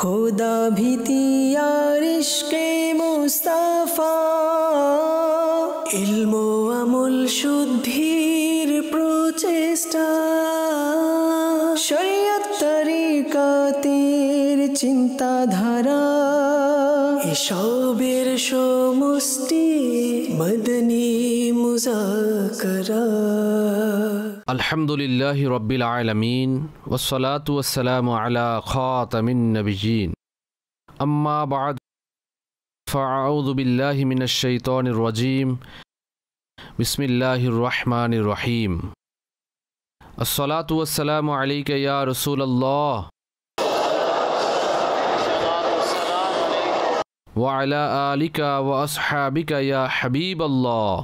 खुदा भीति यार इश्क़े मुस्ताफा इल्म আমল শুদ্ধির প্রচেষ্টা শরীয়ত তরিকাতের চিন্তাধারা এসবের সমষ্টি মদনী মুযাকারা। আলহামদুলিল্লাহি রাব্বিল আলামিন ওয়াসসালাতু ওয়াসসালামু আলা খাতামিন নাবিয়্যিন আম্মা বা'দ ফাআউযু বিল্লাহি মিনাশ শাইতানির রাজীম বিসমিল্লাহির রহমানির রহিম আসসালাতু ওয়াসসালামু আলাইকা ইয়া রাসূলুল্লাহ ওয়া আলা আলিকা ওয়া আসহাবিকা ইয়া হাবিবাল্লাহ।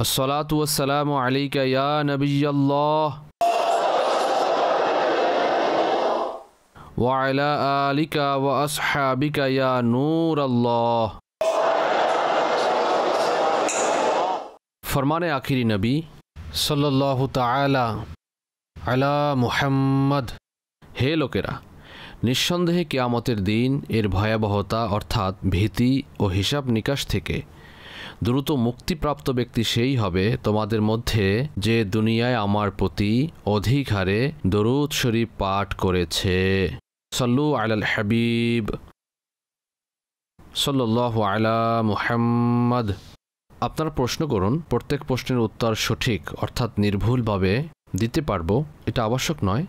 আসসালাতু ওয়াসসালামু আলাইকা ইয়া নবিয়্যাল্লাহ ওয়া আলা আলিকা ওয়া আসহাবিকা ইয়া নূরাল্লাহ। ফরমানে আখিরি নবী সাল্লাল্লাহু তাআলা আলা মুহাম্মদ। হে লোকেরা, নিঃসন্দেহে কিয়ামতের দিন এর ভয়াবহতা অর্থাৎ ভীতি ও হিসাব নিকাশ থেকে দ্রুত মুক্তিপ্রাপ্ত ব্যক্তি সেই হবে তোমাদের মধ্যে যে দুনিয়ায় আমার প্রতি অধিক হারে দরুদ শরীফ পাঠ করেছে। সাল্লু আলাল হাবিব সাল্লাল্লাহু আলা মুহাম্মদ। আপনারা প্রশ্ন করুন, প্রত্যেক প্রশ্নের উত্তর সঠিক অর্থাৎ নির্ভুলভাবে দিতে পারবো এটা আবশ্যক নয়।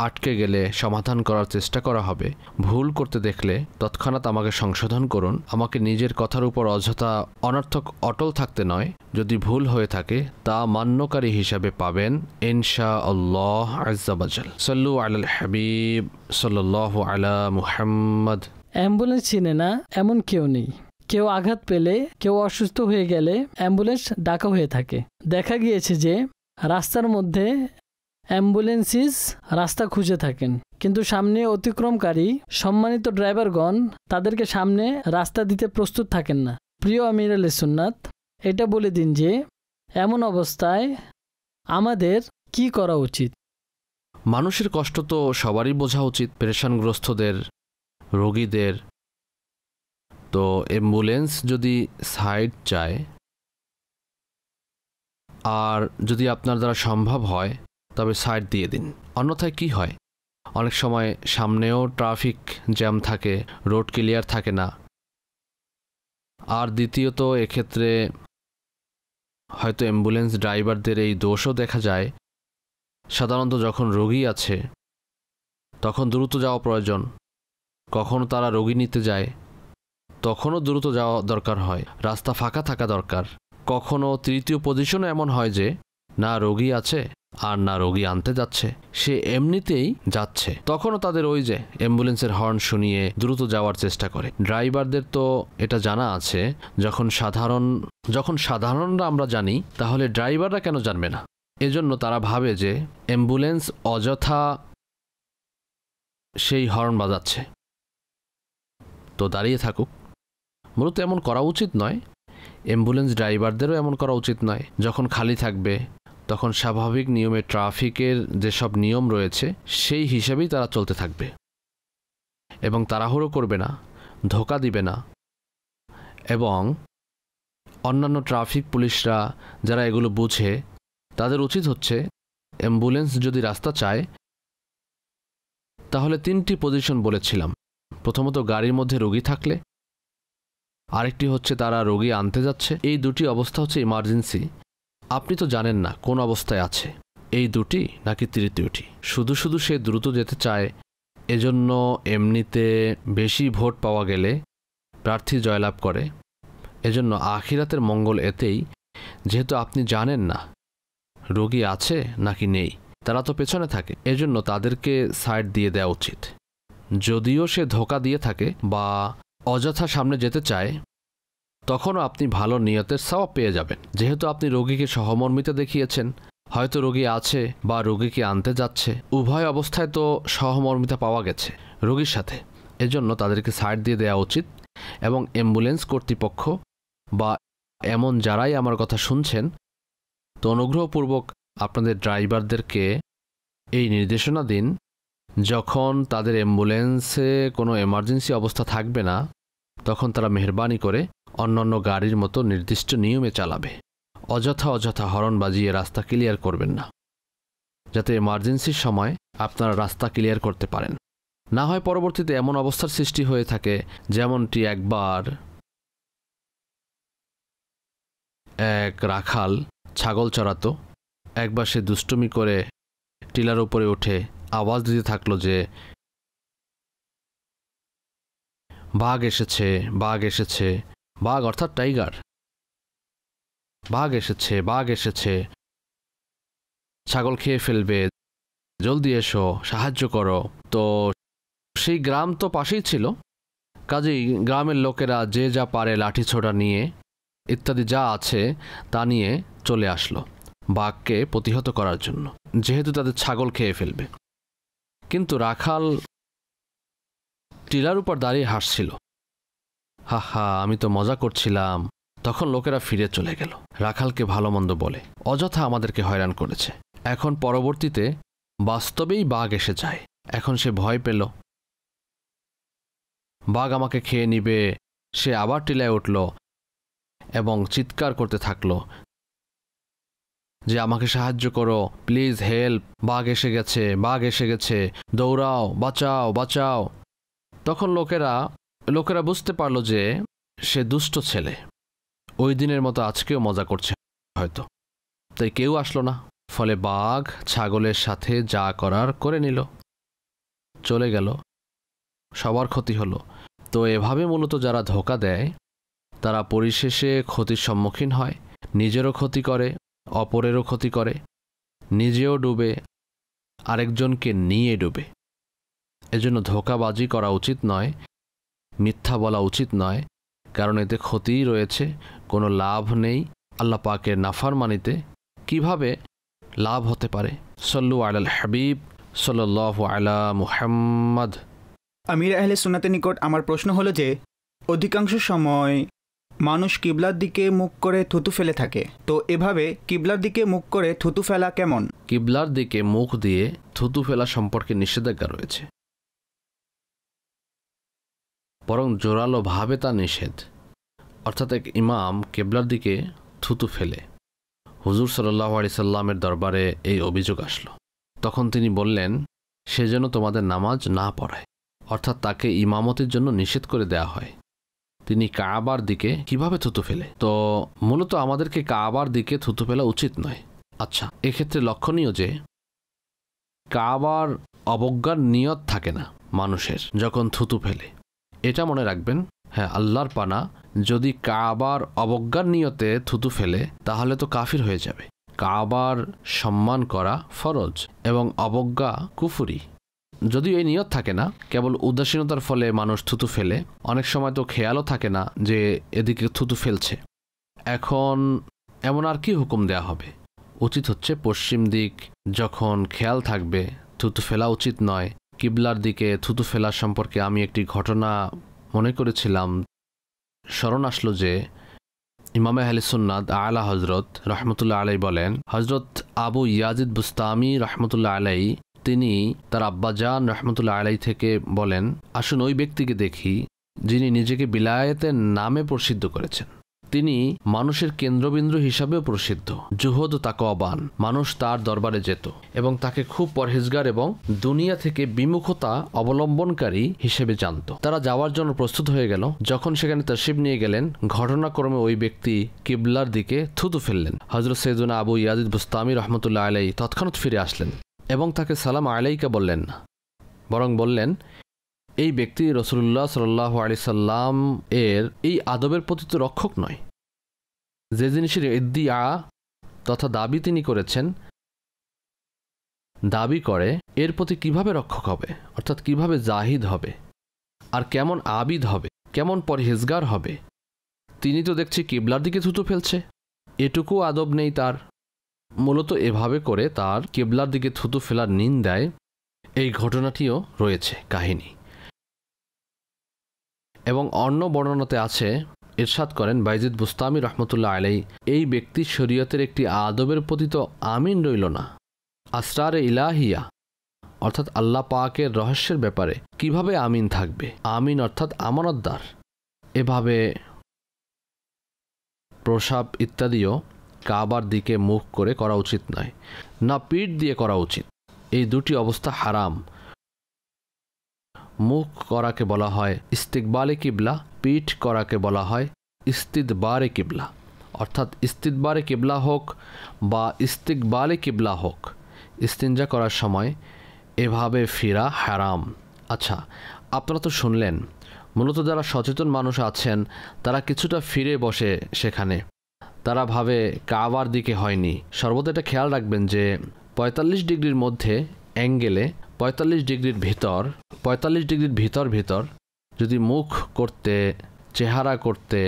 আটকে গেলে সমাধান করার চেষ্টা করা হবে। ভুল করতে দেখলে তৎক্ষণাৎ আমাকে সংশোধন করুন। আমাকে নিজের কথার উপর অযথা অনর্থক অটল থাকতে নয়। যদি ভুল হয়ে থাকে তা মান্যকারী হিসাবে পাবেন ইনশাআল্লাহ আযজা ওয়াজাল। সাল্লু আলাল হাবিব সাল্লাল্লাহু আলা মুহাম্মদ। অ্যাম্বুলেন্স চিনে না এমন কেউ নেই। কেউ আঘাত পেলে, কেউ অসুস্থ হয়ে গেলে অ্যাম্বুলেন্স ডাকা হয়ে থাকে। দেখা গিয়েছে যে রাস্তার মধ্যে অ্যাম্বুলেন্সিস রাস্তা খুঁজে থাকেন, কিন্তু সামনে অতিক্রমকারী সম্মানিত ড্রাইভারগণ তাদেরকে সামনে রাস্তা দিতে প্রস্তুত থাকেন না। প্রিয় আমির আলে সুন্নাত, এটা বলে দিন যে এমন অবস্থায় আমাদের কি করা উচিত? মানুষের কষ্ট তো সবারই বোঝা উচিত, পেরেশানগ্রস্তদের, রোগীদের। তো অ্যাম্বুলেন্স যদি সাইড চায় আর যদি আপনার দ্বারা সম্ভব হয় তবে সাইড দিয়ে দিন। অন্যথায় কি হয়, অনেক সময় সামনেও ট্রাফিক জ্যাম থাকে, রোড ক্লিয়ার থাকে না। আর দ্বিতীয়ত এক্ষেত্রে হয়তো অ্যাম্বুলেন্স ড্রাইভারদের এই দোষও দেখা যায়। সাধারণত যখন রোগী আছে তখন দ্রুত যাওয়া প্রয়োজন, কখনো তারা রোগী নিতে যায় তখনও দ্রুত যাওয়া দরকার হয়, রাস্তা ফাঁকা থাকা দরকার। কখনো তৃতীয় পজিশনও এমন হয় যে না রোগী আছে আর না রোগী আনতে যাচ্ছে, সে এমনিতেই যাচ্ছে, তখনও তাদের ওই যে অ্যাম্বুলেন্সের হর্ন শুনিয়ে দ্রুত যাওয়ার চেষ্টা করে। ড্রাইভারদের তো এটা জানা আছে, যখন সাধারণরা আমরা জানি তাহলে ড্রাইভাররা কেন জানবে না? এজন্য তারা ভাবে যে অ্যাম্বুলেন্স অযথা সেই হর্ন বাজাচ্ছে, তো দাঁড়িয়ে থাকুক। মূলত এমন করা উচিত নয়। অ্যাম্বুলেন্স ড্রাইভারদেরও এমন করা উচিত নয়। যখন খালি থাকবে তখন স্বাভাবিক নিয়মে ট্রাফিকের যেসব নিয়ম রয়েছে সেই হিসাবেই তারা চলতে থাকবে এবং তাড়াহুড়ো করবে না, ধোঁকা দিবে না। এবং অন্যান্য ট্রাফিক পুলিশরা যারা এগুলো বুঝে তাদের উচিত হচ্ছে অ্যাম্বুলেন্স যদি রাস্তা চায় তাহলে 3টি পজিশন বলেছিলাম। প্রথমত গাড়ির মধ্যে রোগী থাকলে, আরেকটি হচ্ছে তারা রোগী আনতে যাচ্ছে। এই দুটি অবস্থা হচ্ছে ইমার্জেন্সি। আপনি তো জানেন না কোন অবস্থায় আছে, এই দুটি নাকি তৃতীয়টি। শুধু সে দ্রুত যেতে চায়, এজন্য এমনিতে বেশি ভোট পাওয়া গেলে প্রার্থী জয়লাভ করে। এজন্য আখিরাতের মঙ্গল এতেই, যেহেতু আপনি জানেন না রোগী আছে নাকি নেই, তারা তো পেছনে থাকে, এজন্য তাদেরকে সাইড দিয়ে দেওয়া উচিত। যদিও সে ধোঁকা দিয়ে থাকে বা অযথা সামনে যেতে চায়, তখনও আপনি ভালো নিয়তের সওয়াব পেয়ে যাবেন। যেহেতু আপনি রোগীকে সহমর্মিতা দেখিয়েছেন, হয়তো রোগী আছে বা রোগীকে আনতে যাচ্ছে, উভয় অবস্থায় তো সহমর্মিতা পাওয়া গেছে রোগীর সাথে। এজন্য তাদেরকে সাইড দিয়ে দেওয়া উচিত। এবং অ্যাম্বুলেন্স কর্তৃপক্ষ বা এমন যারাই আমার কথা শুনছেন, তো অনুগ্রহপূর্বক আপনাদের ড্রাইভারদেরকে এই নির্দেশনা দিন যখন তাদের অ্যাম্বুলেন্সে কোনো এমার্জেন্সি অবস্থা থাকবে না তখন তারা মেহরবানি করে অন্যান্য গাড়ির মতো নির্দিষ্ট নিয়মে চালাবে। অযথা হর্ন বাজিয়ে রাস্তা ক্লিয়ার করবেন না, যাতে এমার্জেন্সির সময় আপনারা রাস্তা ক্লিয়ার করতে পারেন। না হয় পরবর্তীতে এমন অবস্থার সৃষ্টি হয়ে থাকে যেমনটি একবার এক রাখাল ছাগল চড়াতো। একবার সে দুষ্টুমি করে টিলার উপরে উঠে আওয়াজ দিতে থাকলো যে বাঘ এসেছে, বাঘ এসেছে, বাঘ অর্থাৎ টাইগার, বাঘ এসেছে, বাঘ এসেছে, ছাগল খেয়ে ফেলবে, জলদি এসো, সাহায্য করো। তো সেই গ্রাম তো পাশেই ছিল, কাজেই গ্রামের লোকেরা যে যা পারে লাঠি ছোড়া নিয়ে ইত্যাদি যা আছে তা নিয়ে চলে আসলো বাঘকে প্রতিহত করার জন্য, যেহেতু তাদের ছাগল খেয়ে ফেলবে। কিন্তু রাখাল টিলার উপর দাঁড়িয়ে হাসছিল, হা হা আমি তো মজা করছিলাম। তখন লোকেরা ফিরে চলে গেল, রাখালকে ভালো মন্দ বলে অযথা আমাদেরকে হয়রান করেছে। এখন পরবর্তীতে বাস্তবেই বাঘ এসে যায়। এখন সে ভয় পেল, বাঘ আমাকে খেয়ে নিবে। সে আবার টিলায় উঠল এবং চিৎকার করতে থাকলো যে আমাকে সাহায্য করো, প্লিজ হেল্প, বাঘ এসে গেছে, বাঘ এসে গেছে, দৌড়াও, বাঁচাও, বাঁচাও। তখন লোকেরা বুঝতে পারল যে সে দুষ্ট ছেলে, ওই দিনের মতো আজকেও মজা করছে হয়তো, তাই কেউ আসলো না। ফলে বাঘ ছাগলের সাথে যা করার করে নিল, চলে গেল, সবার ক্ষতি হলো। তো এভাবে মূলত যারা ধোঁকা দেয় তারা পরিশেষে ক্ষতির সম্মুখীন হয়, নিজেরও ক্ষতি করে, অপরেরও ক্ষতি করে, নিজেও ডুবে, আরেকজনকে নিয়ে ডুবে। এজন্য ধোঁকাবাজি করা উচিত নয়, মিথ্যা বলা উচিত নয়, কারণ এতে ক্ষতিই রয়েছে, কোনো লাভ নেই। আল্লাহ পাকের নাফরমানিতে কিভাবে লাভ হতে পারে? সল্লু আলাল হাবিব সাল্লাল্লাহু আলা মুহাম্মদ। আমির আহলে সুন্নাতের নিকট আমার প্রশ্ন হলো যে অধিকাংশ সময় মানুষ কিবলার দিকে মুখ করে থুতু ফেলে থাকে, তো এভাবে কিবলার দিকে মুখ করে থুতু ফেলা কেমন? কিবলার দিকে মুখ দিয়ে থুতু ফেলা সম্পর্কে নিষেধাজ্ঞা রয়েছে, বরং জোরালোভাবে তা নিষেধ। অর্থাৎ এক ইমাম কিবলার দিকে থুতু ফেলে হুজুর সাল্লাল্লাহু আলাইহি সাল্লামের দরবারে এই অভিযোগ আসলো। তখন তিনি বললেন সে যেন তোমাদের নামাজ না পড়ায়, অর্থাৎ তাকে ইমামতের জন্য নিষেধ করে দেয়া হয়। তিনি কাবার দিকে কিভাবে থুতু ফেলে? তো মূলত আমাদেরকে কাবার দিকে থুতু ফেলা উচিত নয়। আচ্ছা, এক্ষেত্রে লক্ষণীয় যে কাবার অবজ্ঞার নিয়ত থাকে না মানুষের যখন থুতু ফেলে, এটা মনে রাখবেন। হ্যাঁ, আল্লাহর পানা, যদি কাবার অবজ্ঞার নিয়তে থুতু ফেলে তাহলে তো কাফির হয়ে যাবে। কাবার সম্মান করা ফরজ এবং অবজ্ঞা কুফরি। যদিও এই নিয়ত থাকে না, কেবল উদাসীনতার ফলে মানুষ থুতু ফেলে, অনেক সময় তো খেয়ালও থাকে না যে এদিকে থুতু ফেলছে। এখন এমন আর কি হুকুম দেয়া হবে? উচিত হচ্ছে পশ্চিম দিক যখন খেয়াল থাকবে থুতু ফেলা উচিত নয়। কিবলার দিকে থুতু ফেলা সম্পর্কে আমি একটি ঘটনা মনে করেছিলাম, স্মরণ আসলো যে ইমামে আহলে সুন্নাত আলা হজরত রহমতুল্লাহ আলাই বলেন, হজরত আবু ইয়াজিদ বুস্তামি রহমতুল্লাহ আলাই তিনি তার আব্বাজান রহমতুল্লাহ আলাই থেকে বলেন, আসুন ওই ব্যক্তিকে দেখি যিনি নিজেকে বিলায়েতের নামে প্রসিদ্ধ করেছেন। তিনি মানুষের কেন্দ্রবিন্দু হিসাবেও প্রসিদ্ধ, জুহদ ও তাকওয়াবান। মানুষ তার দরবারে যেত এবং তাকে খুব পরহেজগার এবং দুনিয়া থেকে বিমুখতা অবলম্বনকারী হিসেবে জানত। তারা যাওয়ার জন্য প্রস্তুত হয়ে গেল। যখন সেখানে তাশরিফ নিয়ে গেলেন, ঘটনাক্রমে ওই ব্যক্তি কিবলার দিকে থুতু ফেললেন। হযরত সাইয়্যিদুনা আবু ইয়াজিদ বুস্তামি রহমতুল্লাহ আলাই তৎক্ষণাৎ ফিরে আসলেন এবং তাকে সালাম আলাইকা বললেন না, বরং বললেন, এই ব্যক্তি রাসূলুল্লাহ সাল্লাল্লাহু আলাইহি সাল্লাম এর এই আদবের প্রতি তো রক্ষক নয়। যে জিনিসের ইদ্দিয়া তথা দাবি তিনি করেছেন, দাবি করে এর প্রতি কিভাবে রক্ষক হবে, অর্থাৎ কিভাবে জাহিদ হবে, আর কেমন আবিদ হবে, কেমন পরহেজগার হবে। তিনি তো দেখছি কিবলার দিকে থুতু ফেলছে, এটুকু আদব নেই তার। মূলত এভাবে করে তার কিবলার দিকে থুতু ফেলার নিন্দায় এই ঘটনাটিও রয়েছে কাহিনী। এবং অন্য বর্ণনাতে আছে, ইরশাদ করেন বাইজিদ বুস্তামি রহমতুল্লাহ আলাই, এই ব্যক্তি শরীয়তের একটি আদবের প্রতি তো আমিন রইল না, আসরারে ইলাহিয়া অর্থাৎ আল্লাহ পাকের রহস্যের ব্যাপারে কিভাবে আমিন থাকবে। আমিন অর্থাৎ আমানতদার। এভাবে প্রসাব ইত্যাদিও কাবার দিকে মুখ করে করা উচিত নয়, না পিঠ দিয়ে করা উচিত। এই দুটি অবস্থা হারাম। মুখ করাকে বলা হয় ইস্তিকবালে কিবলা, পিঠ করাকে বলা হয় ইস্তিদবারে কিবলা। অর্থাৎ ইস্তিদবারে কিবলা হোক বা ইস্তিকবালে কিবলা হোক, ইস্তিনজা করার সময় এভাবে ফিরা হারাম। আচ্ছা, আপনারা তো শুনলেন, মূলত যারা সচেতন মানুষ আছেন তারা কিছুটা ফিরে বসে সেখানে, তারা ভাবে কাবার দিকে হয়নি। সর্বদা এটা খেয়াল রাখবেন যে 45 ডিগ্রির মধ্যে অ্যাঙ্গেলে 45 ডিগ্রির ভিতর যদি মুখ করতে, চেহারা করতে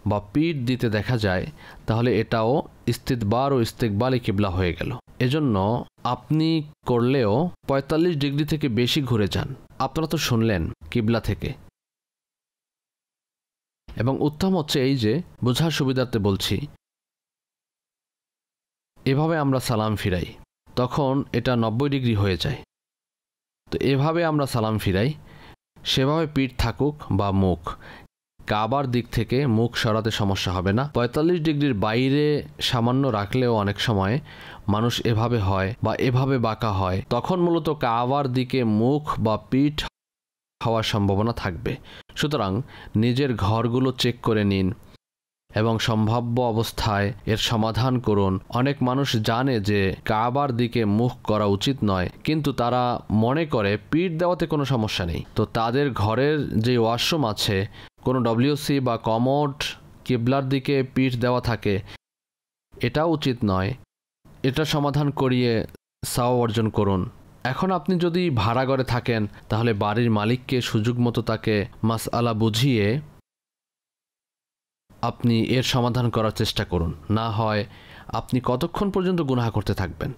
বা পিঠ দিতে দেখা যায়, তাহলে এটাও ইস্তিদবার ও ইস্তিকবালে কিবলা হয়ে গেল। এজন্য আপনি করলেও 45 ডিগ্রি থেকে বেশি ঘুরে যান। আপনারা তো শুনলেন কিবলা থেকে। এবং উত্তম হচ্ছে এই যে, বোঝার সুবিধার্থে বলছি, এভাবে আমরা সালাম ফিরাই, তখন এটা 90 ডিগ্রি হয়ে যায়। তো এভাবে আমরা সালাম ফিরাই, সেভাবে পিঠ থাকুক বা মুখ, কাবার দিক থেকে মুখ সরাতে সমস্যা হবে না। 45 ডিগ্রির বাইরে সামান্য রাখলেও অনেক সময় মানুষ এভাবে হয় বা এভাবে বাঁকা হয়, তখন মূলত কাবার দিকে মুখ বা পিঠ হওয়ার সম্ভাবনা থাকবে। সুতরাং নিজের ঘরগুলো চেক করে নিন এবং সম্ভাব্য অবস্থায় এর সমাধান করুন। অনেক মানুষ জানে যে কাবার দিকে মুখ করা উচিত নয়, কিন্তু তারা মনে করে পিঠ দেওয়াতে কোনো সমস্যা নেই। তো তাদের ঘরের যে ওয়াশরুম আছে, কোনো ডব্লিউসি বা কমোড কিবলার দিকে পিঠ দেওয়া থাকে, এটাও উচিত নয়। এটা সমাধান করিয়ে সওয়াব অর্জন করুন। এখন আপনি যদি ভাড়া ঘরে থাকেন, তাহলে বাড়ির মালিককে সুযোগ মতো তাকে মাসআলা বুঝিয়ে আপনি এর সমাধান করার চেষ্টা করুন। না হয় আপনি কতক্ষণ পর্যন্ত গুনাহ করতে থাকবেন।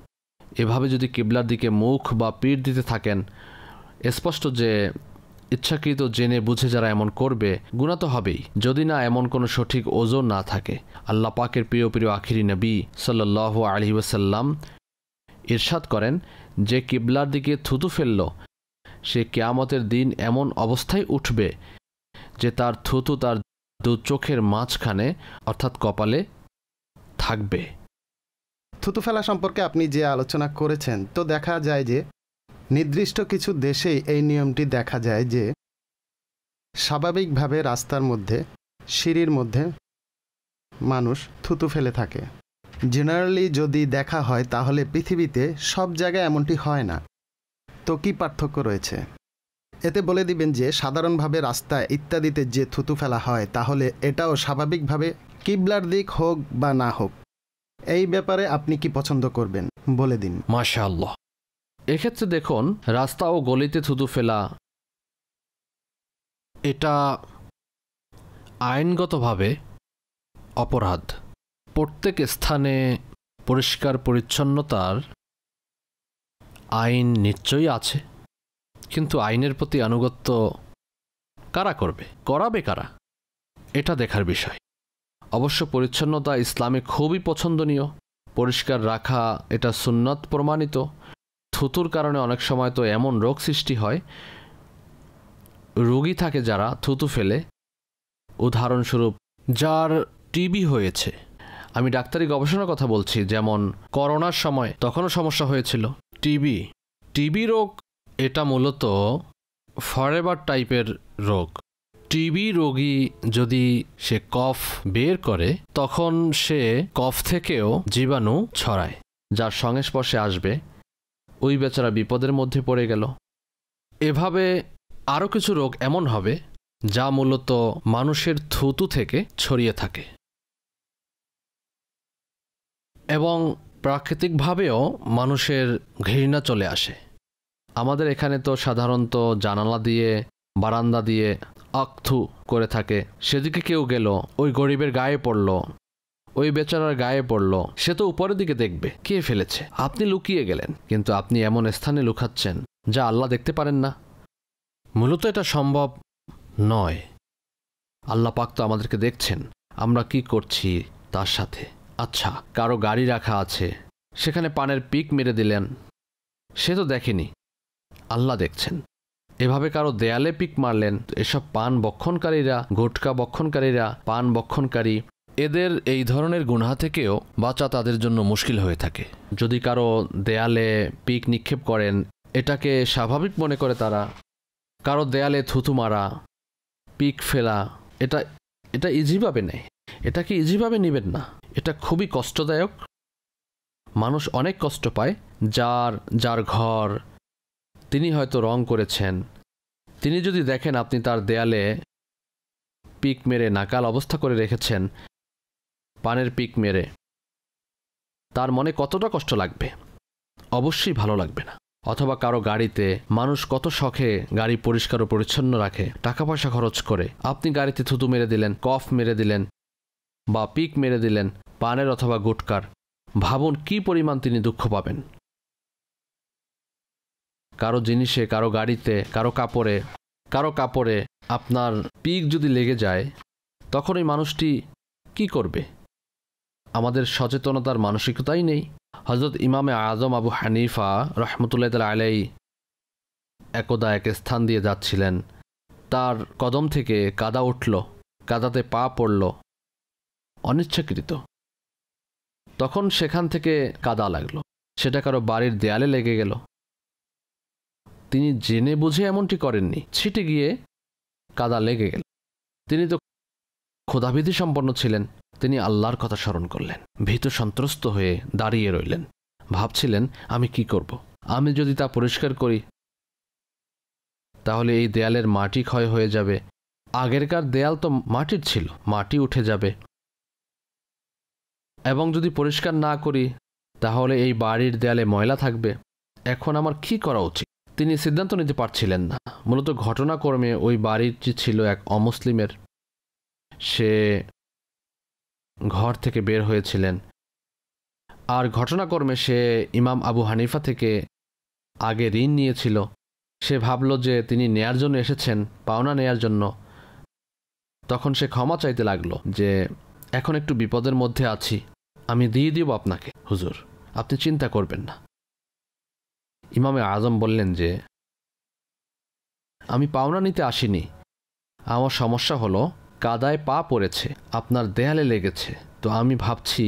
এভাবে যদি কিবলার দিকে মুখ বা পিঠ দিতে থাকেন, স্পষ্ট যে ইচ্ছাকৃত জেনে বুঝে যারা এমন করবে, গুনাহ তো হবেই, যদি না এমন কোনো সঠিক ওজন না থাকে। আল্লাহ পাকের প্রিয় আখিরি নবী সাল্লাল্লাহু আলাইহি ওয়াসাল্লাম ইরশাদ করেন, যে কিবলার দিকে থুতু ফেলল, সে কিয়ামতের দিন এমন অবস্থায় উঠবে যে তার থুতু তার দু চোখের মাঝখানে অর্থাৎ কপালে থাকবে। থুতু ফেলা সম্পর্কে আপনি যে আলোচনা করেছেন, তো দেখা যায় যে নির্দিষ্ট কিছু দেশেই এই নিয়মটি দেখা যায় যে স্বাভাবিকভাবে রাস্তার মধ্যে, সিঁড়ির মধ্যে মানুষ থুতু ফেলে থাকে। জেনারেলি যদি দেখা হয়, তাহলে পৃথিবীতে সব জায়গায় এমনটি হয় না। তো কী পার্থক্য রয়েছে? এতে বলে দিবেন যে সাধারণভাবে রাস্তায় ইত্যাদিতে যে থুতু ফেলা হয়, তাহলে এটাও স্বাভাবিকভাবে কিবলার দিক হোক বা না হোক, এই ব্যাপারে আপনি কি পছন্দ করবেন বলে দিন। মাশাআল্লাহ। এক্ষেত্রে দেখুন, রাস্তা ও গলিতে থুতু ফেলা এটা আইনগতভাবে অপরাধ। প্রত্যেক স্থানে পরিষ্কার পরিচ্ছন্নতার আইন নিশ্চয়ই আছে, কিন্তু আইনের প্রতি আনুগত্য কারা করবে, করাবে কারা, এটা দেখার বিষয়। অবশ্য পরিচ্ছন্নতা ইসলামে খুবই পছন্দনীয়। পরিষ্কার রাখা এটা সুন্নত প্রমাণিত। থুতুর কারণে অনেক সময় তো এমন রোগ সৃষ্টি হয়, রোগী থাকে যারা থুতু ফেলে, উদাহরণস্বরূপ যার টিবি হয়েছে। আমি ডাক্তারি গবেষণার কথা বলছি, যেমন করোনার সময় তখনও সমস্যা হয়েছিল। টিবি রোগ এটা মূলত ফরএভার টাইপের রোগ। টিবি রোগী যদি সে কফ বের করে, তখন সে কফ থেকেও জীবাণু ছড়ায়, যার সংস্পর্শে আসবে ওই বেচারা বিপদের মধ্যে পড়ে গেল। এভাবে আরও কিছু রোগ এমন হবে যা মূলত মানুষের থুতু থেকে ছড়িয়ে থাকে। এবং প্রাকৃতিকভাবেও মানুষের ঘৃণা চলে আসে। আমাদের এখানে তো সাধারণত জানালা দিয়ে, বারান্দা দিয়ে আকথু করে থাকে। সেদিকে কেউ গেল, ওই গরিবের গায়ে পড়ল, ওই বেচারার গায়ে পড়ল, সে তো উপরের দিকে দেখবে কে ফেলেছে। আপনি লুকিয়ে গেলেন, কিন্তু আপনি এমন স্থানে লুকাচ্ছেন যা আল্লাহ দেখতে পারেন না। মূলত এটা সম্ভব নয়। আল্লাহ পাক তো আমাদেরকে দেখছেন আমরা কি করছি তার সাথে। আচ্ছা, কারো গাড়ি রাখা আছে, সেখানে পানের পিক মেরে দিলেন, সে তো দেখেনি, আল্লাহ দেখছেন। এভাবে কারো দেয়ালে পিক মারলেন, এসব পান বক্ষণকারীরা, গুটকা বক্ষণকারীরা, পান বক্ষণকারী, এদের এই ধরনের গুনাহ থেকেও বাঁচা তাদের জন্য মুশকিল হয়ে থাকে। যদি কারো দেয়ালে পিক নিক্ষেপ করেন, এটাকে স্বাভাবিক মনে করে তারা, কারো দেয়ালে থুতু মারা, পিক ফেলা, এটা ইজিভাবে নেয়। এটাকে ইজিভাবে নেবেন না, এটা খুবই কষ্টদায়ক। মানুষ অনেক কষ্ট পায়। যার ঘর তিনি হয়তো রং করেছেন, তিনি যদি দেখেন আপনি তার দেয়ালে পিক মেরে নাকাল অবস্থা করে রেখেছেন, পানের পিক মেরে, তার মনে কতটা কষ্ট লাগবে? অবশ্যই ভালো লাগবে না। অথবা কারো গাড়িতে, মানুষ কত শখে গাড়ি পরিষ্কার ও পরিচ্ছন্ন রাখে, টাকা পয়সা খরচ করে, আপনি গাড়িতে থুতু মেরে দিলেন, কফ মেরে দিলেন বা পিক মেরে দিলেন পানের অথবা গুটকার, ভাবুন কি পরিমাণ তিনি দুঃখ পাবেন। কারো জিনিসে, কারো গাড়িতে, কারো কাপড়ে আপনার পিক যদি লেগে যায়, তখন ওই মানুষটি কি করবে? আমাদের সচেতনতার মানসিকতাই নেই। হযরত ইমামে আজম আবু হানিফা রহমতুল্লাহ তাআলা আলাইহি একদা এক স্থান দিয়ে যাচ্ছিলেন, তার কদম থেকে কাদা উঠল, কাদাতে পা পড়ল অনিচ্ছাকৃত। তখন সেখান থেকে কাদা লাগলো, সেটা কারো বাড়ির দেয়ালে লেগে গেল। তিনি জেনে বুঝে এমনটি করেননি, ছিটে গিয়ে কাদা লেগে গেল। তিনি তো ক্ষুধাভীতি সম্পন্ন ছিলেন, তিনি আল্লাহর কথা স্মরণ করলেন, ভীত সন্ত্রস্ত হয়ে দাঁড়িয়ে রইলেন, ভাবছিলেন আমি কি করব? আমি যদি তা পরিষ্কার করি তাহলে এই দেয়ালের মাটি ক্ষয় হয়ে যাবে। আগেরকার দেয়াল তো মাটির ছিল, মাটি উঠে যাবে। এবং যদি পরিষ্কার না করি তাহলে এই বাড়ির দেয়ালে ময়লা থাকবে। এখন আমার কি করা উচিত? তিনি সিদ্ধান্ত নিতে পারছিলেন না। মূলত ঘটনাক্রমে ওই বাড়িটি ছিল এক অমুসলিমের। সে ঘর থেকে বের হয়েছিলেন, আর ঘটনাক্রমে সে ইমাম আবু হানিফা থেকে আগে ঋণ নিয়েছিল। সে ভাবল যে তিনি নেয়ার জন্য এসেছেন, পাওনা নেয়ার জন্য। তখন সে ক্ষমা চাইতে লাগলো যে এখন একটু বিপদের মধ্যে আছি, আমি দিয়ে দিব আপনাকে হুজুর, আপনি চিন্তা করবেন না। ইমামে আজম বললেন যে আমি পাওনা নিতে আসিনি, আমার সমস্যা হলো কাদায় পা পড়েছে, আপনার দেয়ালে লেগেছে। তো আমি ভাবছি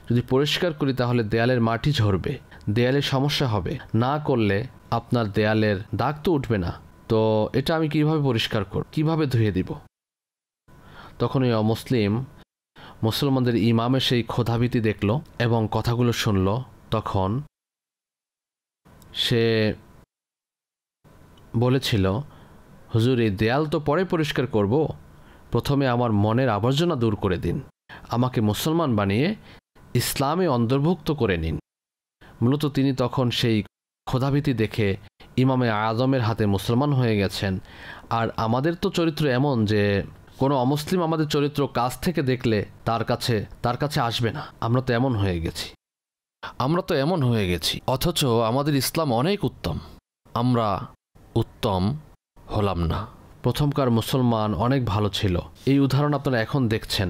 যদি পরিষ্কার করি তাহলে দেয়ালের মাটি ঝরবে, দেয়ালের সমস্যা হবে, না করলে আপনার দেয়ালের দাগ তো উঠবে না। তো এটা আমি কিভাবে পরিষ্কার করব, কিভাবে ধুয়ে দিব? তখন ওই মুসলমানদের ইমামের সেই ক্ষোধাভীতি দেখল এবং কথাগুলো শুনল। তখন সে বলেছিল, হুজুর এই দেয়াল তো পরে পরিষ্কার করব, প্রথমে আমার মনের আবর্জনা দূর করে দিন, আমাকে মুসলমান বানিয়ে ইসলামে অন্তর্ভুক্ত করে নিন। মূলত তিনি তখন সেই ক্ষোধাভীতি দেখে ইমামে আজমের হাতে মুসলমান হয়ে গেছেন। আর আমাদের তো চরিত্র এমন যে কোনো অমুসলিম আমাদের চরিত্র কাছ থেকে দেখলে তার কাছে আসবে না। আমরা তো এমন হয়ে গেছি, অথচ আমাদের ইসলাম অনেক উত্তম, আমরা উত্তম হলাম না। প্রথমকার মুসলমান অনেক ভালো ছিল, এই উদাহরণ আপনারা এখন দেখছেন।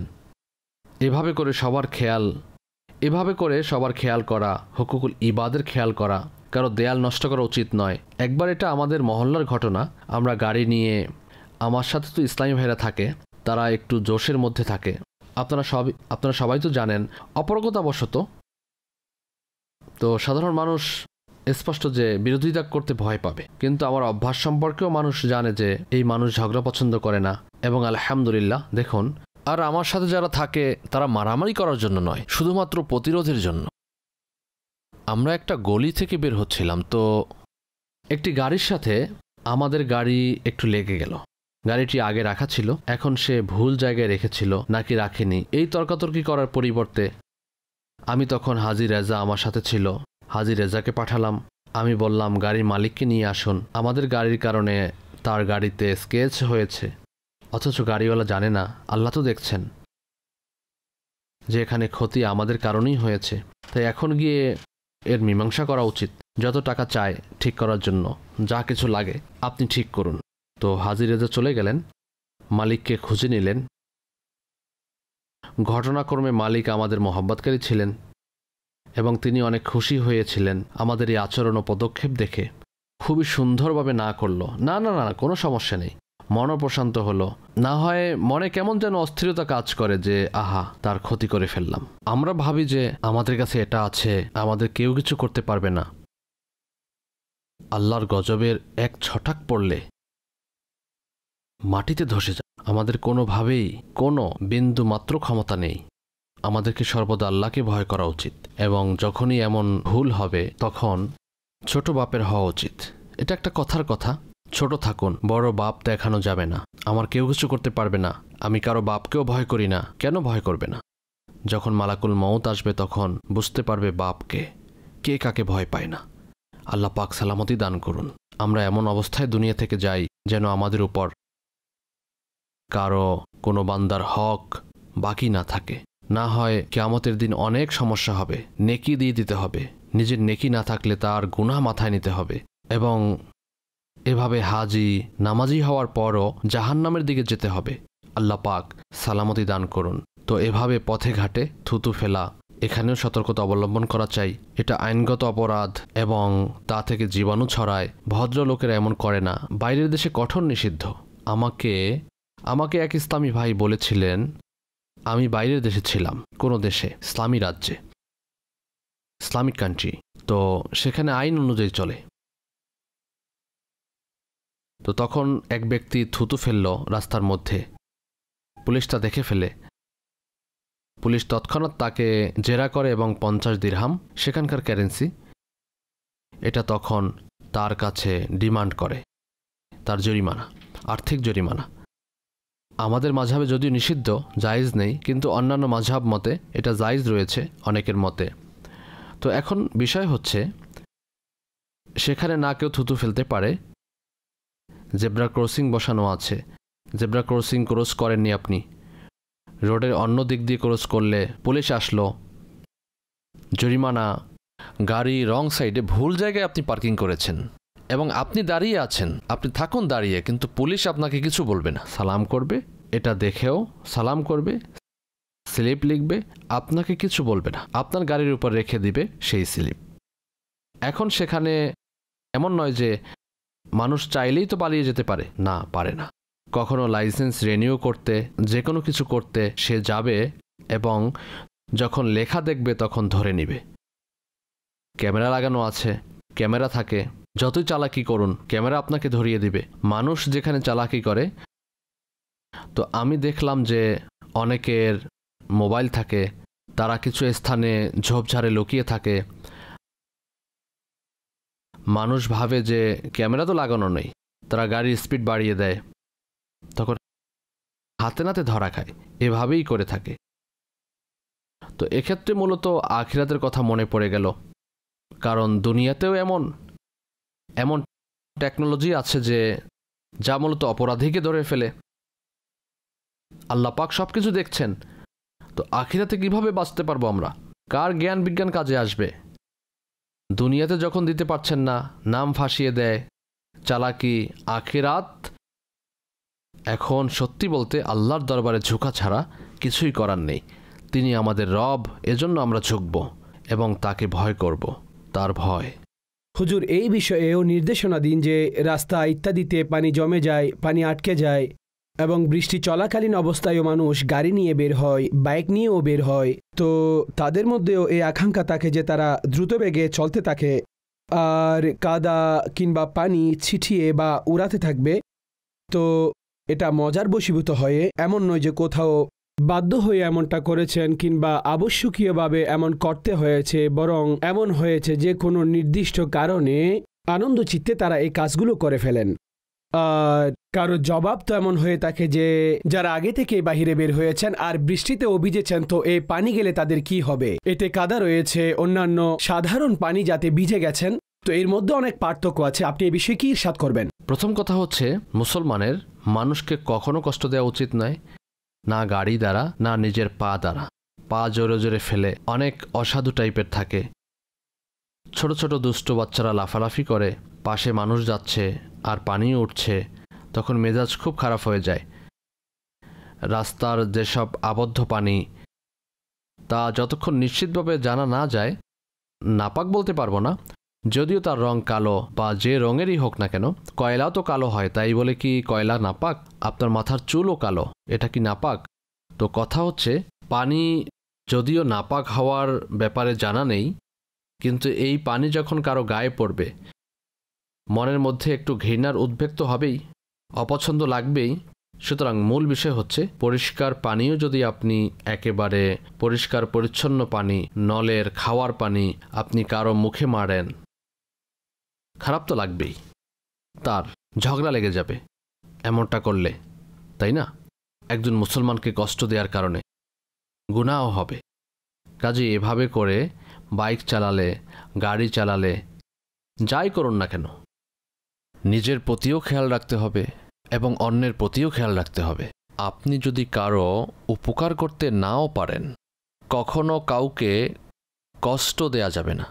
এভাবে করে সবার খেয়াল করা, হুকুকুল ইবাদের খেয়াল করা, কারো দেয়াল নষ্ট করা উচিত নয়। একবার এটা আমাদের মহল্লার ঘটনা। আমরা গাড়ি নিয়ে, আমার সাথে তো ইসলামী ভাইরা থাকে, তারা একটু জোশের মধ্যে থাকে, আপনারা সবাই তো জানেন, অপরগতাবশত তো সাধারণ মানুষ স্পষ্ট যে বিরোধিতা করতে ভয় পাবে। কিন্তু আমার অভ্যাস সম্পর্কেও মানুষ জানে যে এই মানুষ ঝগড়া পছন্দ করে না। এবং আলহামদুলিল্লাহ দেখুন, আর আমার সাথে যারা থাকে তারা মারামারি করার জন্য নয়, শুধুমাত্র প্রতিরোধের জন্য। আমরা একটা গলি থেকে বের হচ্ছিলাম, তো একটি গাড়ির সাথে আমাদের গাড়ি একটু লেগে গেল। গাড়িটি আগে রাখা ছিল, এখন সে ভুল জায়গায় রেখেছিল নাকি রাখেনি, এই তর্কাতর্কি করার পরিবর্তে আমি তখন হাজী রেজা আমার সাথে ছিল, হাজী রেজাকে পাঠালাম। আমি বললাম গাড়ির মালিককে নিয়ে আসুন, আমাদের গাড়ির কারণে তার গাড়িতে স্কেচ হয়েছে। অথচ গাড়িওয়ালা জানে না, আল্লাহ তো দেখছেন যে এখানে ক্ষতি আমাদের কারণেই হয়েছে। তাই এখন গিয়ে এর মীমাংসা করা উচিত। যত টাকা চায় ঠিক করার জন্য, যা কিছু লাগে আপনি ঠিক করুন। তো হাজী রেজা চলে গেলেন, মালিককে খুঁজে নিলেন। ঘটনাক্রমে মালিক আমাদের মহব্বতকারী ছিলেন এবং তিনি অনেক খুশি হয়েছিলেন আমাদের এই আচরণ ও পদক্ষেপ দেখে। খুবই সুন্দরভাবে না করলো, না না না কোনো সমস্যা নেই, মনও প্রশান্ত হলো। না হয় মনে কেমন যেন অস্থিরতা কাজ করে যে আহা তার ক্ষতি করে ফেললাম। আমরা ভাবি যে আমাদের কাছে এটা আছে, আমাদের কেউ কিছু করতে পারবে না। আল্লাহর গজবের এক ছটাক পড়লে মাটিতে ধসে যায়। আমাদের কোনোভাবেই কোনো বিন্দু মাত্র ক্ষমতা নেই। আমাদেরকে সর্বদা আল্লাহকে ভয় করা উচিত, এবং যখনই এমন ভুল হবে তখন ছোট বাপের হওয়া উচিত। এটা একটা কথার কথা, ছোট থাকুন, বড় বাপ দেখানো যাবে না। আমার কেউ কিছু করতে পারবে না, আমি কারো বাপকেও ভয় করি না। কেন ভয় করবে না? যখন মালাকুল মউত আসবে তখন বুঝতে পারবে বাপকে, কে কাকে ভয় পায় না। আল্লাহ পাক সালামতি দান করুন। আমরা এমন অবস্থায় দুনিয়া থেকে যাই যেন আমাদের উপর কারো কোনো বান্দার হক বাকি না থাকে। না হয় কিয়ামতের দিন অনেক সমস্যা হবে, নেকি দিয়ে দিতে হবে, নিজের নেকি না থাকলে তার গুনাহ মাথায় নিতে হবে, এবং এভাবে হাজি নামাজি হওয়ার পরও জাহান্নামের দিকে যেতে হবে। আল্লাহ পাক সালামতি দান করুন। তো এভাবে পথে ঘাটে থুতু ফেলা, এখানেও সতর্কতা অবলম্বন করা চাই। এটা আইনগত অপরাধ এবং তা থেকে জীবাণু ছড়ায়। ভদ্রলোকেরা এমন করে না, বাইরের দেশে কঠোর নিষিদ্ধ। আমাকে এক ইসলামী ভাই বলেছিলেন, আমি বাইরের দেশে ছিলাম, কোনো দেশে, ইসলামী রাজ্যে, ইসলামিক কান্ট্রি, তো সেখানে আইন অনুযায়ী চলে। তো তখন এক ব্যক্তি থুতু ফেলল রাস্তার মধ্যে, পুলিশটা দেখে ফেলে। পুলিশ তৎক্ষণাৎ তাকে জেরা করে এবং 50 দিরহাম, সেখানকার কারেন্সি, এটা তখন তার কাছে ডিমান্ড করে, তার জরিমানা, আর্থিক জরিমানা। আমাদের মাঝহাবে যদিও নিষিদ্ধ, জায়েজ নেই, কিন্তু অন্যান্য মাঝহাব মতে এটা জায়েজ রয়েছে অনেকের মতে। তো এখন বিষয় হচ্ছে সেখানে না কেউ থুতু ফেলতে পারে, জেব্রা ক্রসিং বসানো আছে, জেব্রা ক্রসিং ক্রস করেননি আপনি, রোডের অন্য দিক দিয়ে ক্রস করলে পুলিশ আসলো, জরিমানা। গাড়ি রং সাইডে ভুল জায়গায় আপনি পার্কিং করেছেন এবং আপনি দাঁড়িয়ে আছেন, আপনি থাকুন দাঁড়িয়ে, কিন্তু পুলিশ আপনাকে কিছু বলবে না, সালাম করবে, এটা দেখেও সালাম করবে, স্লিপ লিখবে, আপনাকে কিছু বলবে না, আপনার গাড়ির উপর রেখে দিবে সেই স্লিপ। এখন সেখানে এমন নয় যে মানুষ চাইলেই তো পালিয়ে যেতে পারে, না, পারে না। কখনো লাইসেন্স রিনিউ করতে, যে কোনো কিছু করতে সে যাবে, এবং যখন লেখা দেখবে তখন ধরে নিবে। ক্যামেরা লাগানো আছে, ক্যামেরা থাকে, যতই চালাকি করুন ক্যামেরা আপনাকে ধরিয়ে দিবে। মানুষ যেখানে চালাকি করে, তো আমি দেখলাম যে অনেকের মোবাইল থাকে, তারা কিছু স্থানে ঝোপঝাড়ে লুকিয়ে থাকে। মানুষ ভাবে যে ক্যামেরা তো লাগানো নেই, তারা গাড়ির স্পিড বাড়িয়ে দেয়, তখন হাতে নাতে ধরা খায়, এভাবেই করে থাকে। তো এক্ষেত্রে মূলত আখিরাতের কথা মনে পড়ে গেল, কারণ দুনিয়াতেও এমন টেকনোলজি আছে যে যা মূলত অপরাধীকে ধরে ফেলে। আল্লাহ পাক সব কিছু দেখছেন, তো আখিরাতে কিভাবে বাঁচতে পারবো আমরা? কার জ্ঞান বিজ্ঞান কাজে আসবে? দুনিয়াতে যখন দিতে পারছেন না, নাম ফাঁসিয়ে দেয়, চালাকি, আখিরাত। এখন সত্যি বলতে আল্লাহর দরবারে ঝুঁকা ছাড়া কিছুই করার নেই। তিনি আমাদের রব, এজন্য আমরা ঝুঁকব এবং তাকে ভয় করব, তার ভয়। হুজুর, এই বিষয়েও নির্দেশনা দিন যে রাস্তা ইত্যাদিতে পানি জমে যায়, পানি আটকে যায়, এবং বৃষ্টি চলাকালীন অবস্থায়ও মানুষ গাড়ি নিয়ে বের হয়, বাইক নিয়েও বের হয়। তো তাদের মধ্যেও এই আকাঙ্ক্ষা থাকে যে তারা দ্রুত বেগে চলতে থাকে, আর কাদা কিংবা পানি ছিটিয়ে বা উড়াতে থাকবে। তো এটা মজার বশীভূত হয়ে এমন নয় যে কোথাও বাধ্য হয়ে এমনটা করেছেন কিংবা আবশ্যকীয়ভাবে এমন করতে হয়েছে, বরং এমন হয়েছে যে কোনো নির্দিষ্ট কারণে আনন্দ চিত্তে তারা এই কাজগুলো করে ফেলেন। আর কারো জবাব তো এমন হয়ে থাকে যে যারা আগে থেকে বাহিরে বের হয়েছেন আর বৃষ্টিতে ভিজেছেন, তো এই পানি গেলে তাদের কি হবে? এতে কাদা রয়েছে, অন্যান্য সাধারণ পানি যাতে ভিজে গেছেন। তো এর মধ্যে অনেক পার্থক্য আছে। আপনি এই বিষয়ে কি ইরশাদ করবেন? প্রথম কথা হচ্ছে, মুসলমানের মানুষকে কখনো কষ্ট দেওয়া উচিত নয়, না গাড়ি দ্বারা, না নিজের পা দ্বারা। পা জোরে জোরে ফেলে, অনেক অসাধু টাইপের থাকে, ছোট ছোট দুষ্ট বাচ্চারা লাফালাফি করে, পাশে মানুষ যাচ্ছে আর পানিও উঠছে, তখন মেজাজ খুব খারাপ হয়ে যায়। রাস্তার যেসব আবদ্ধ পানি, তা যতক্ষণ নিশ্চিতভাবে জানা না যায়, নাপাক বলতে পারবো না, যদিও তার রং কালো বা যে রঙেরই হোক না কেন, কয়লাও তো কালো হয়, তাই বলে কি কয়লা নাপাক? আপনার মাথার চুলও কালো, এটা কি নাপাক? তো কথা হচ্ছে, পানি যদিও নাপাক হওয়ার ব্যাপারে জানা নেই, কিন্তু এই পানি যখন কারো গায়ে পড়বে মনের মধ্যে একটু ঘৃণার উদ্বেগ তো হবেই, অপছন্দ লাগবেই। সুতরাং মূল বিষয় হচ্ছে, পরিষ্কার পানিও যদি আপনি একেবারে পরিষ্কার পরিচ্ছন্ন পানি, নলের খাওয়ার পানি আপনি কারো মুখে মারেন, খারাপ তো লাগবেই, তার ঝগড়া লেগে যাবে এমনটা করলে, তাই না? একজন মুসলমানকে কষ্ট দেওয়ার কারণে গুনাহও হবে। কাজে এভাবে করে বাইক চালালে, গাড়ি চালালে, যাই করুন না কেন, নিজের প্রতিও খেয়াল রাখতে হবে এবং অন্যের প্রতিও খেয়াল রাখতে হবে। আপনি যদি কারো উপকার করতে নাও পারেন, কখনো কাউকে কষ্ট দেয়া যাবে না।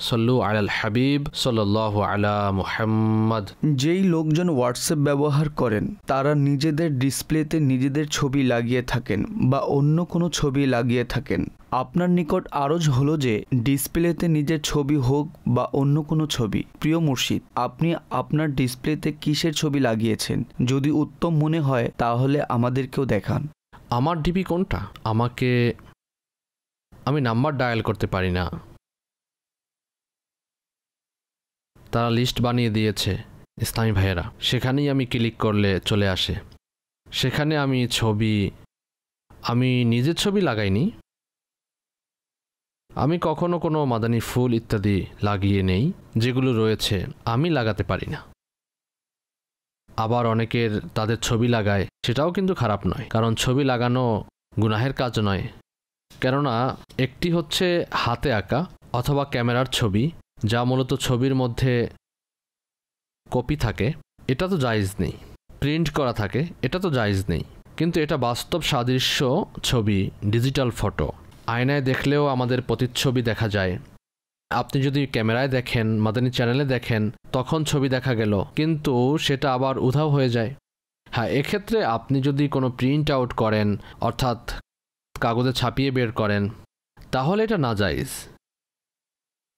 সল্লু আলাল হাবিব সাল্লাল্লাহু আলা মুহাম্মদ। যেই লোকজন হোয়াটসঅ্যাপ ব্যবহার করেন তারা নিজেদের ডিসপ্লেতে নিজেদের ছবি লাগিয়ে থাকেন বা অন্য কোনো ছবি লাগিয়ে থাকেন। আপনার নিকট আরজ হলো যে ডিসপ্লেতে নিজের ছবি হোক বা অন্য কোনো ছবি, প্রিয় মুর্শিদ, আপনি আপনার ডিসপ্লেতে কিসের ছবি লাগিয়েছেন? যদি উত্তম মনে হয় তাহলে আমাদেরকেও দেখান। আমার ডিপি কোনটা? আমি নাম্বার ডায়াল করতে পারি না, তারা লিস্ট বানিয়ে দিয়েছে ইসলামী ভাইয়েরা, সেখানেই আমি ক্লিক করলে চলে আসে। সেখানে আমি নিজের ছবি লাগাইনি, আমি কখনো কোনো মাদানী ফুল ইত্যাদি লাগিয়ে নেই। যেগুলো রয়েছে আমি লাগাতে পারি না। আবার অনেকের তাদের ছবি লাগায়, সেটাও কিন্তু খারাপ নয়, কারণ ছবি লাগানো গুনাহের কাজ নয়। কেননা একটি হচ্ছে হাতে আঁকা অথবা ক্যামেরার ছবি, যা মূলত ছবির মধ্যে কপি থাকে, এটা তো জায়েজ নেই। প্রিন্ট করা থাকে, এটা তো জায়েজ নেই। কিন্তু এটা বাস্তব সাদৃশ্য ছবি, ডিজিটাল ফটো, আয়নায় দেখলেও আমাদের প্রতিচ্ছবি দেখা যায়। আপনি যদি ক্যামেরায় দেখেন, মাদানী চ্যানেলে দেখেন, তখন ছবি দেখা গেল, কিন্তু সেটা আবার উধাও হয়ে যায়। হ্যাঁ, এক্ষেত্রে আপনি যদি কোনো প্রিন্ট আউট করেন, অর্থাৎ কাগজে ছাপিয়ে বের করেন, তাহলে এটা নাজায়েজ।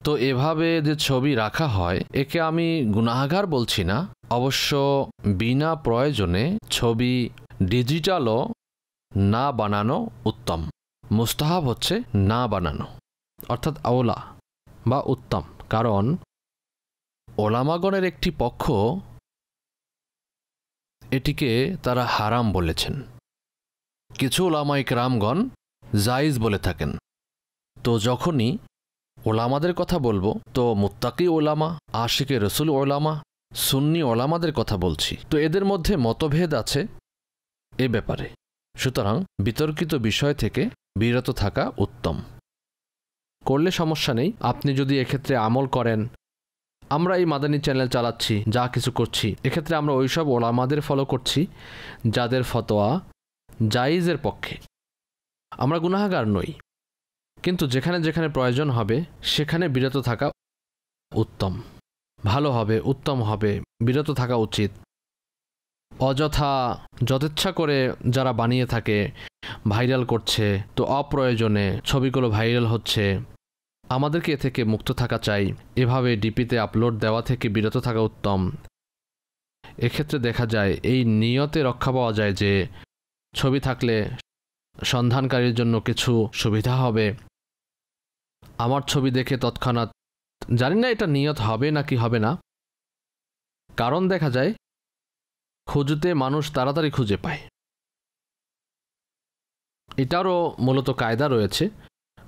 তো এভাবে যে ছবি রাখা হয়, একে আমি গুনাহগার বলছি না। অবশ্য বিনা প্রয়োজনে ছবি ডিজিটালও না বানানো উত্তম। মুস্তাহাব হচ্ছে না বানানো, অর্থাৎ আওলা বা উত্তম। কারণ ওলামাগণের একটি পক্ষ এটিকে তারা হারাম বলেছেন, কিছু ওলামা ইকরামগণ জায়েজ বলে থাকেন। তো যখনই ওলামাদের কথা বলবো, তো মুত্তাকি ওলামা, আশিকে রসুল ওলামা, সুন্নি ওলামাদের কথা বলছি। তো এদের মধ্যে মতভেদ আছে এ ব্যাপারে। সুতরাং বিতর্কিত বিষয় থেকে বিরত থাকা উত্তম। করলে সমস্যা নেই। আপনি যদি এক্ষেত্রে আমল করেন, আমরা এই মাদানী চ্যানেল চালাচ্ছি, যা কিছু করছি, এক্ষেত্রে আমরা ওইসব ওলামাদের ফলো করছি যাদের ফতোয়া জায়েজের পক্ষে। আমরা গুনাহগার নই, কিন্তু যেখানে যেখানে প্রয়োজন হবে সেখানে বিরত থাকা উত্তম, ভালো হবে, উত্তম হবে, বিরত থাকা উচিত। অযথা যথেচ্ছা করে যারা বানিয়ে থাকে, ভাইরাল করছে, তো অপ্রয়োজনে ছবিগুলো ভাইরাল হচ্ছে, আমাদেরকে এ থেকে মুক্ত থাকা চাই। এভাবে ডিপিতে আপলোড দেওয়া থেকে বিরত থাকা উত্তম। এক্ষেত্রে দেখা যায় এই নিয়তে রক্ষা পাওয়া যায় যে ছবি থাকলে সন্ধানকারীর জন্য কিছু সুবিধা হবে। আমার ছবি দেখে তৎক্ষণাৎ, জানি না এটা নিয়ত হবে নাকি হবে না, কারণ দেখা যায় খুঁজতে মানুষ তাড়াতাড়ি খুঁজে পায়। এটারও মূলত কায়দা রয়েছে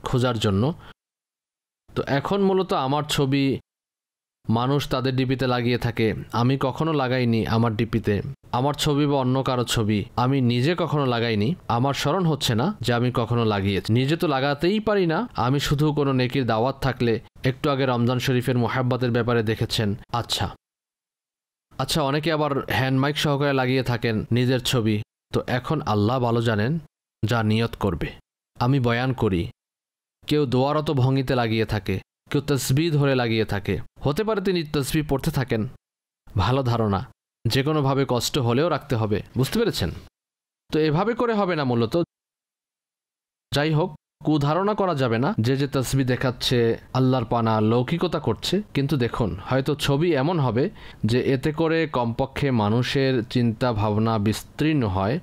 খোঁজার জন্য। তো এখন মূলত আমার ছবি মানুষ তাদের ডিপিতে লাগিয়ে থাকে, আমি কখনো লাগাইনি আমার ডিপিতে। আমার ছবি বা অন্য কারো ছবি আমি নিজে কখনো লাগাইনি, আমার স্মরণ হচ্ছে না যে আমি কখনো লাগিয়েছি। নিজে তো লাগাতেই পারি না। আমি শুধু কোনো নেকির দাওয়াত থাকলে, একটু আগে রমজান শরীফের মুহাব্বতের ব্যাপারে দেখেছেন। আচ্ছা, অনেকে আবার হ্যান্ড মাইক সহকারে লাগিয়ে থাকেন নিজের ছবি। তো এখন আল্লাহ ভালো জানেন যা নিয়ত করবে। আমি বয়ান করি, কেউ দোয়ারত ভঙ্গিতে লাগিয়ে থাকে, কেউ তসবিহ ধরে লাগিয়ে থাকে। হতে পারে তিনি তসবিহ পড়তে থাকেন, ভালো ধারণা, যে কোনোভাবে কষ্ট হলেও রাখতে হবে। বুঝতে পেরেছেন? তো এভাবে করে হবে না মূলত। যাই হোক, কুধারণা করা যাবে না যে যে তসবিহ দেখাচ্ছে আল্লাহর পানা লৌকিকতা করছে, কিন্তু দেখুন হয়তো ছবি এমন হবে যে এতে করে কমপক্ষে মানুষের চিন্তা ভাবনা বিস্তীর্ণ হয়।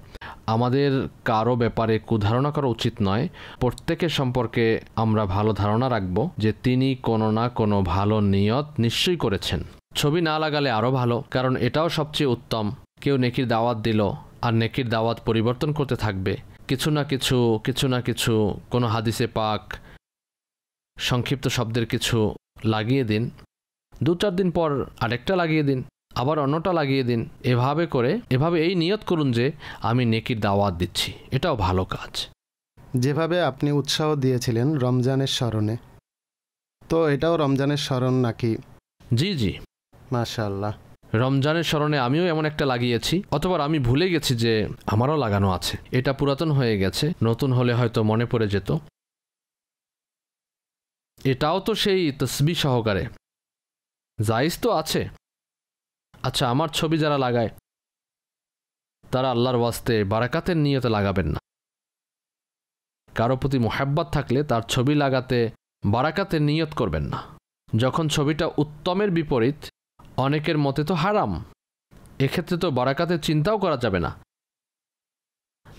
আমাদের কারো ব্যাপারে কুধারণা করা উচিত নয়। প্রত্যেকের সম্পর্কে আমরা ভালো ধারণা রাখব যে তিনি কোনো না কোনো ভালো নিয়ত নিশ্চয়ই করেছেন। ছবি না লাগালে আরও ভালো, কারণ এটাও সবচেয়ে উত্তম। কেউ নেকির দাওয়াত দিল আর নেকির দাওয়াত পরিবর্তন করতে থাকবে, কিছু না কিছু কোনো হাদিসে পাক সংক্ষিপ্ত শব্দের কিছু লাগিয়ে দিন, 2-4 দিন পর আরেকটা লাগিয়ে দিন, আবার অন্যটা লাগিয়ে দিন, এভাবে এই নিয়ত করুন যে আমি নেকির দাওয়াত দিচ্ছি। এটাও ভালো কাজ। যেভাবে আপনি উৎসাহ দিয়েছিলেন রমজানের স্মরণে, তো এটাও রমজানের স্মরণ নাকি? জি, মাশাআল্লাহ। রমজানের স্মরণে আমিও এমন একটা লাগিয়েছি, অথবা আমি ভুলে গেছি যে আমারও লাগানো আছে। এটা পুরাতন হয়ে গেছে, নতুন হলে হয়তো মনে পড়ে যেত। এটাও তো সেই তসবিহ সহকারে জায়েজ তো আছে। আচ্ছা, আমার ছবি যারা লাগায় তারা আল্লাহর ওয়াস্তে বারাকাতের নিয়তে লাগাবেন না। কারো প্রতি মুহাব্বত থাকলে তার ছবি লাগাতে বারাকাতের নিয়ত করবেন না। যখন ছবিটা উত্তমের বিপরীত, অনেকের মতে তো হারাম, এক্ষেত্রে তো বারাকাতের চিন্তাও করা যাবে না।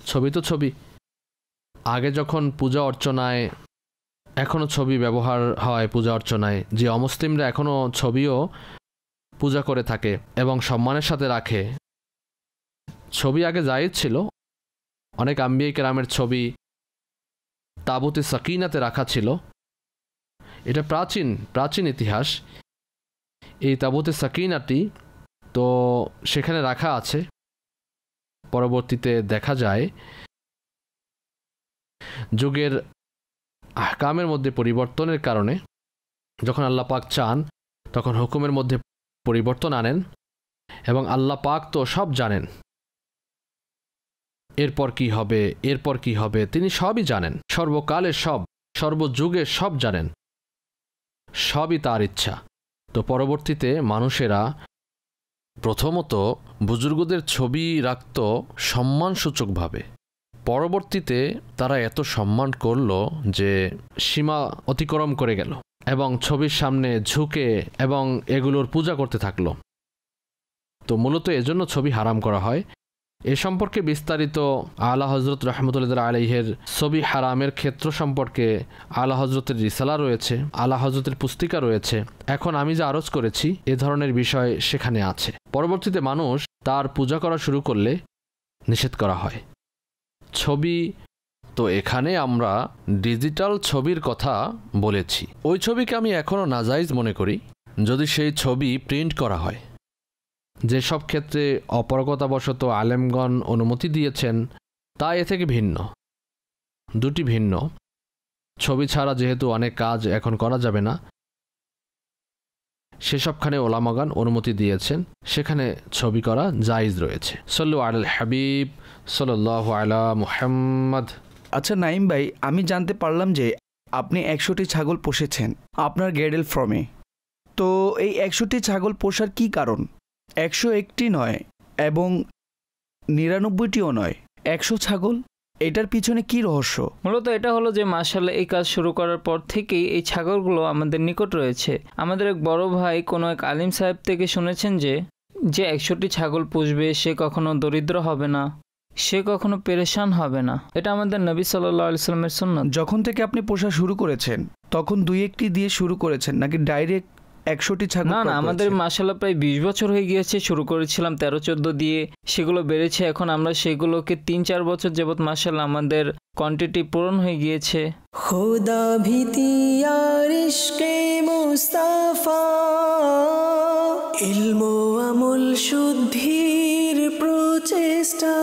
ছবি তো ছবি। আগে যখন পূজা অর্চনায়, এখনও ছবি ব্যবহার হয় পূজা অর্চনায়, যে অমুসলিমরা এখনও ছবিও পূজা করে থাকে এবং সম্মানের সাথে রাখে। ছবি আগে জায়েজ ছিল। অনেক আম্বিয়া কেরামের ছবি তাবুতে সাকিনাতে রাখা ছিল। এটা প্রাচীন ইতিহাস। এই তাবুতে সাকিনাটি তো সেখানে রাখা আছে। পরবর্তীতে দেখা যায় যুগের আহকামের মধ্যে পরিবর্তনের কারণে যখন আল্লাহ পাক চান তখন হুকুমের মধ্যে পরিবর্তন আনেন, এবং আল্লাহ পাক তো সব জানেন। এরপর কি হবে তিনি সবই জানেন। সর্বকালের সব, সর্বযুগের সব জানেন, সবই তার ইচ্ছা। তো পরবর্তীতে মানুষেরা প্রথমত বুজুর্গদের ছবি রাখত সম্মানসূচকভাবে। পরবর্তীতে তারা এত সম্মান করল যে সীমা অতিক্রম করে গেল এবং ছবির সামনে ঝুঁকে এবং এগুলোর পূজা করতে থাকলো। তো মূলত এজন্য ছবি হারাম করা হয়। এ সম্পর্কে বিস্তারিত আলা হজরত রহমতুল্লাহ আলাইহের ছবি হারামের ক্ষেত্র সম্পর্কে আলা হজরতের রিসালা রয়েছে, আলা হজরতের পুস্তিকা রয়েছে। এখন আমি যা আরজ করেছি এ ধরনের বিষয় সেখানে আছে। পরবর্তীতে মানুষ তার পূজা করা শুরু করলে নিষেধ করা হয়। ছবি তো এখানে আমরা ডিজিটাল ছবির কথা বলেছি। ওই ছবিকে আমি এখনও নাজায়েজ মনে করি যদি সেই ছবি প্রিন্ট করা হয়। যেসব ক্ষেত্রে অপারগতাবশত আলেমগণ অনুমতি দিয়েছেন তা এ থেকে ভিন্ন, দুটি ভিন্ন। ছবি ছাড়া যেহেতু অনেক কাজ এখন করা যাবে না, সেসবখানে ওলামাগান অনুমতি দিয়েছেন, সেখানে ছবি করা জায়েজ রয়েছে। সাল্লু আলাল হাবিব সাল্লাল্লাহু আলা মুহাম্মদ। আচ্ছা নাইম ভাই, আমি জানতে পারলাম যে আপনি 100টি ছাগল পুষেছেন আপনার গ্যাডেল ফার্মে। তো এই 100টি ছাগল পোষার কি কারণ? 101টি নয় এবং 99টিও নয়, 100 ছাগল, এটার পিছনে কি রহস্য? মূলত এটা হলো যে মাশাআল্লাহ এই কাজ শুরু করার পর থেকেই এই ছাগলগুলো আমাদের নিকট রয়েছে। আমাদের এক বড় ভাই কোনো এক আলিম সাহেব থেকে শুনেছেন যে 100টি ছাগল পুষবে সে কখনো দরিদ্র হবে না, সে কখনো পেরেশান হবে না। এটা আমাদের নবী সাল্লাল্লাহু আলাইহি সাল্লামের সুন্নাত। যখন থেকে আপনি পোষা শুরু করেছেন তখন 2-1টি দিয়ে শুরু করেছেন নাকি ডাইরেক্ট 100টি ছাগল? না, আমাদের মাশাআল্লাহ প্রায় 20 বছর হয়ে গিয়েছে। শুরু করেছিলাম 13-14 দিয়ে, সেগুলো বেড়েছে। এখন আমরা সেগুলোকে 3-4 বছর যাবত মাশাআল্লাহ আমাদের কোয়ান্টিটি পূরণ হয়ে গিয়েছে। খোদা ভীতি আর ইশকে মুস্তাফা, ইলম ও আমল শুদ্ধির প্রচেষ্টা,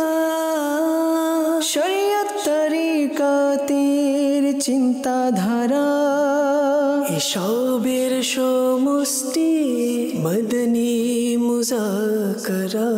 শরীয়ত তরিকাতের চিন্তাধারা, এসবের সমষ্টি মদনী মুজাকরা।